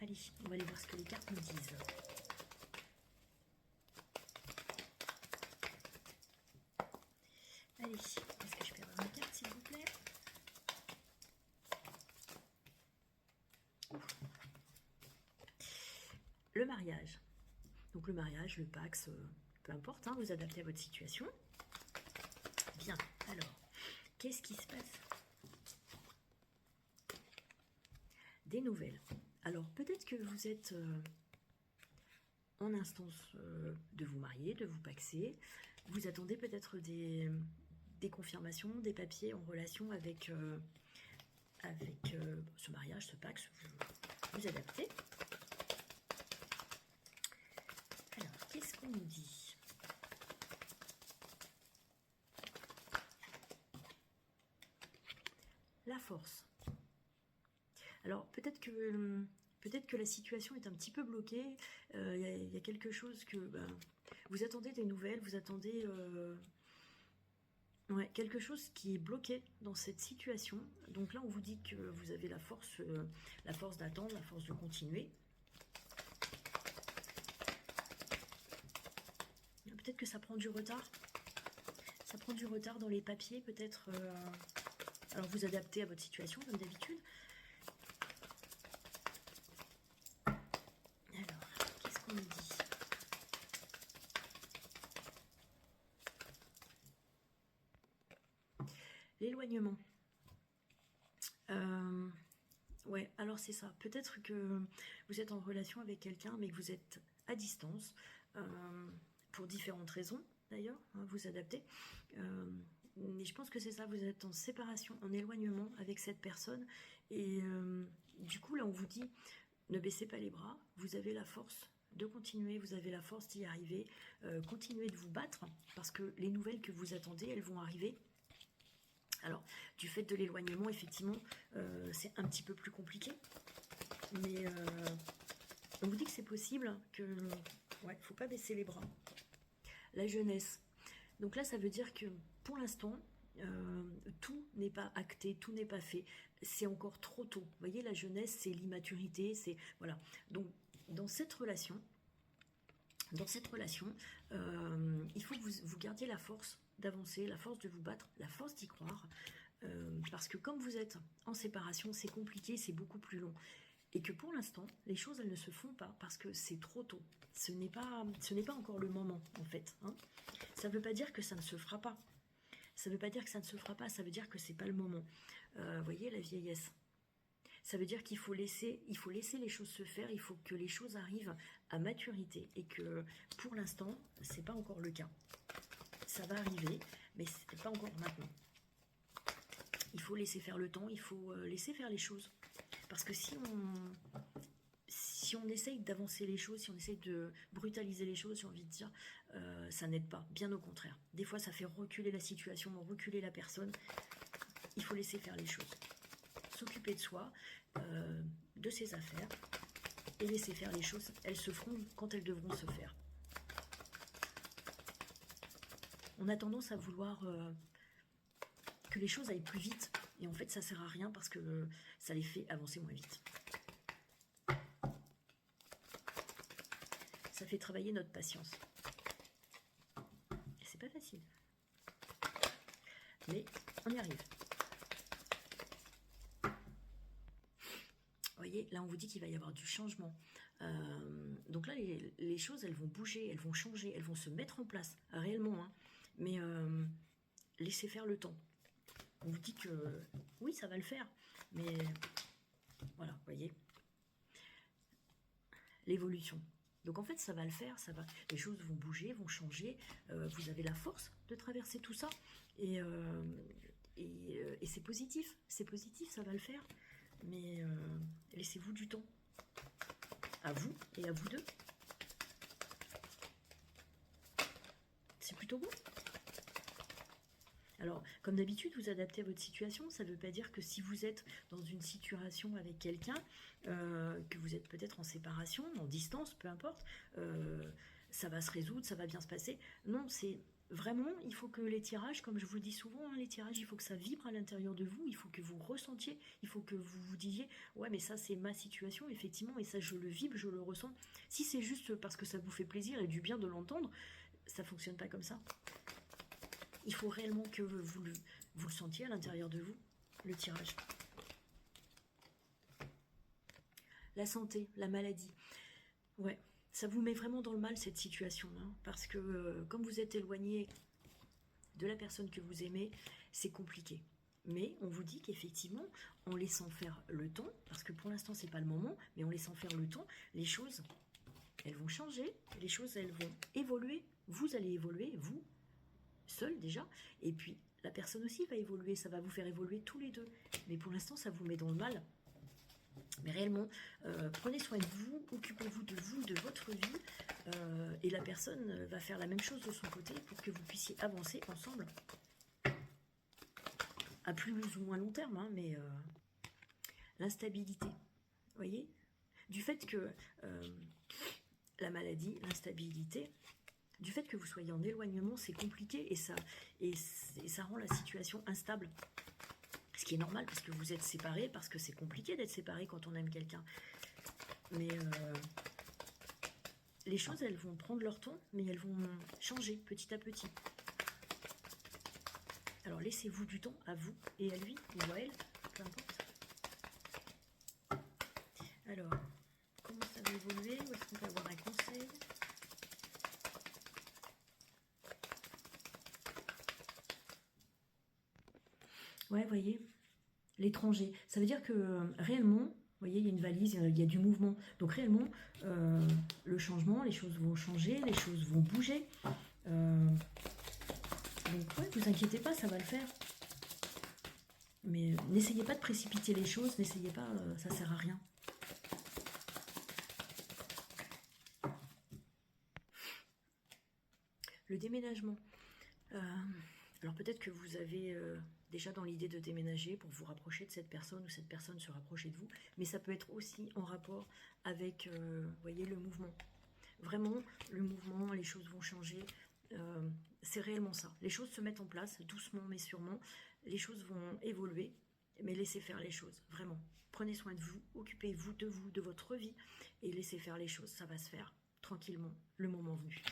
Allez, on va aller voir ce que les cartes nous disent. Allez, est-ce que je peux avoir une carte, s'il vous plaît? Le mariage. Donc le mariage, le Pax, peu importe, hein, vous adaptez à votre situation. Bien, alors, qu'est-ce qui se passe? Des nouvelles. Alors, peut-être que vous êtes en instance de vous marier, de vous paxer. Vous attendez peut-être des confirmations, des papiers en relation avec, ce mariage, ce pax. Vous adaptez. Alors, qu'est-ce qu'on nous dit? La force. Alors, peut-être que la situation est un petit peu bloquée. Il y a quelque chose que... vous attendez des nouvelles, vous attendez... ouais, quelque chose qui est bloqué dans cette situation. Donc là, on vous dit que vous avez la force d'attendre, la force de continuer. Peut-être que ça prend du retard. Ça prend du retard dans les papiers, peut-être. Alors, vous adaptez à votre situation, comme d'habitude. Alors, qu'est-ce qu'on nous dit? L'éloignement. Ouais, alors c'est ça. Peut-être que vous êtes en relation avec quelqu'un, mais que vous êtes à distance, pour différentes raisons, d'ailleurs, hein, vous adaptez. Mais je pense que c'est ça, vous êtes en séparation, en éloignement avec cette personne. Et du coup, là, on vous dit, ne baissez pas les bras, vous avez la force de continuer, vous avez la force d'y arriver. Continuez de vous battre, parce que les nouvelles que vous attendez, elles vont arriver. Alors, du fait de l'éloignement, effectivement, c'est un petit peu plus compliqué. Mais on vous dit que c'est possible, que... ouais, faut pas baisser les bras. La jeunesse. Donc là, ça veut dire que, pour l'instant, tout n'est pas acté, tout n'est pas fait. C'est encore trop tôt. Vous voyez, la jeunesse, c'est l'immaturité, c'est... Voilà. Donc, dans cette relation, il faut que vous gardiez la force d'avancer, la force de vous battre, la force d'y croire, parce que comme vous êtes en séparation, c'est compliqué, c'est beaucoup plus long, et que pour l'instant, les choses, elles ne se font pas, parce que c'est trop tôt. Ce n'est pas encore le moment, en fait. Hein. Ça ne veut pas dire que ça ne se fera pas. Ça ne veut pas dire que ça ne se fera pas, ça veut dire que c'est pas le moment. Vous voyez, la vieillesse. Ça veut dire qu'il faut laisser les choses se faire, il faut que les choses arrivent à maturité, et que pour l'instant, c'est pas encore le cas. Ça va arriver, mais c'est pas encore maintenant. Il faut laisser faire le temps, il faut laisser faire les choses. Parce que si on essaye d'avancer les choses, si on essaye de brutaliser les choses, j'ai envie de dire, ça n'aide pas, bien au contraire. Des fois, ça fait reculer la situation, reculer la personne. Il faut laisser faire les choses. S'occuper de soi, de ses affaires, et laisser faire les choses. Elles se feront quand elles devront se faire. On a tendance à vouloir que les choses aillent plus vite. Et en fait, ça sert à rien parce que ça les fait avancer moins vite. Ça fait travailler notre patience. Et c'est pas facile. Mais on y arrive. Vous voyez, là on vous dit qu'il va y avoir du changement. Donc là, les choses, elles vont bouger, elles vont changer, elles vont se mettre en place, réellement. Hein. Mais laissez faire le temps. On vous dit que oui, ça va le faire. Mais voilà, vous voyez. L'évolution. Donc en fait, ça va le faire, les choses vont bouger, vont changer. Vous avez la force de traverser tout ça. Et c'est positif, ça va le faire. Mais laissez-vous du temps. À vous et à vous deux. C'est plutôt bon. Alors, comme d'habitude, vous adaptez à votre situation. Ça ne veut pas dire que si vous êtes dans une situation avec quelqu'un, que vous êtes peut-être en séparation, en distance, peu importe, ça va se résoudre, ça va bien se passer. Non, c'est vraiment, il faut que les tirages, comme je vous le dis souvent, hein, les tirages, il faut que ça vibre à l'intérieur de vous, il faut que vous ressentiez, il faut que vous vous disiez, ouais, mais ça, c'est ma situation, effectivement, et ça, je le vibre, je le ressens. Si c'est juste parce que ça vous fait plaisir et du bien de l'entendre, ça fonctionne pas comme ça. Il faut réellement que vous le sentiez à l'intérieur de vous, le tirage. La santé, la maladie. Ouais, ça vous met vraiment dans le mal cette situation, hein, parce que comme vous êtes éloigné de la personne que vous aimez, c'est compliqué. Mais on vous dit qu'effectivement, en laissant faire le temps, parce que pour l'instant c'est pas le moment, mais en laissant faire le temps, les choses, elles vont changer, les choses elles vont évoluer, vous allez évoluer, vous, seul déjà, et puis la personne aussi va évoluer, ça va vous faire évoluer tous les deux. Mais pour l'instant ça vous met dans le mal. Mais réellement, prenez soin de vous, occupez-vous, de votre vie, et la personne va faire la même chose de son côté pour que vous puissiez avancer ensemble. À plus ou moins long terme, hein, mais l'instabilité, vous voyez, du fait que la maladie, l'instabilité, du fait que vous soyez en éloignement, c'est compliqué et ça rend la situation instable. Ce qui est normal parce que vous êtes séparés, parce que c'est compliqué d'être séparés quand on aime quelqu'un. Mais les choses, elles vont prendre leur temps, mais elles vont changer petit à petit. Alors laissez-vous du temps à vous et à lui ou à elle, peu importe. Alors, comment ça va évoluer? Où est-ce qu'on peut avoir un conseil? Ouais, voyez, l'étranger. Ça veut dire que réellement, vous voyez, il y a une valise, il y a du mouvement. Donc réellement, le changement, les choses vont changer, les choses vont bouger. Donc ouais, vous inquiétez pas, ça va le faire. Mais n'essayez pas de précipiter les choses, n'essayez pas, ça sert à rien. Le déménagement. Alors peut-être que vous avez déjà dans l'idée de déménager pour vous rapprocher de cette personne ou cette personne se rapprocher de vous, mais ça peut être aussi en rapport avec, voyez, le mouvement. Vraiment, le mouvement, les choses vont changer. C'est réellement ça. Les choses se mettent en place, doucement mais sûrement. Les choses vont évoluer, mais laissez faire les choses, vraiment. Prenez soin de vous, occupez-vous, de votre vie, et laissez faire les choses. Ça va se faire tranquillement, le moment venu.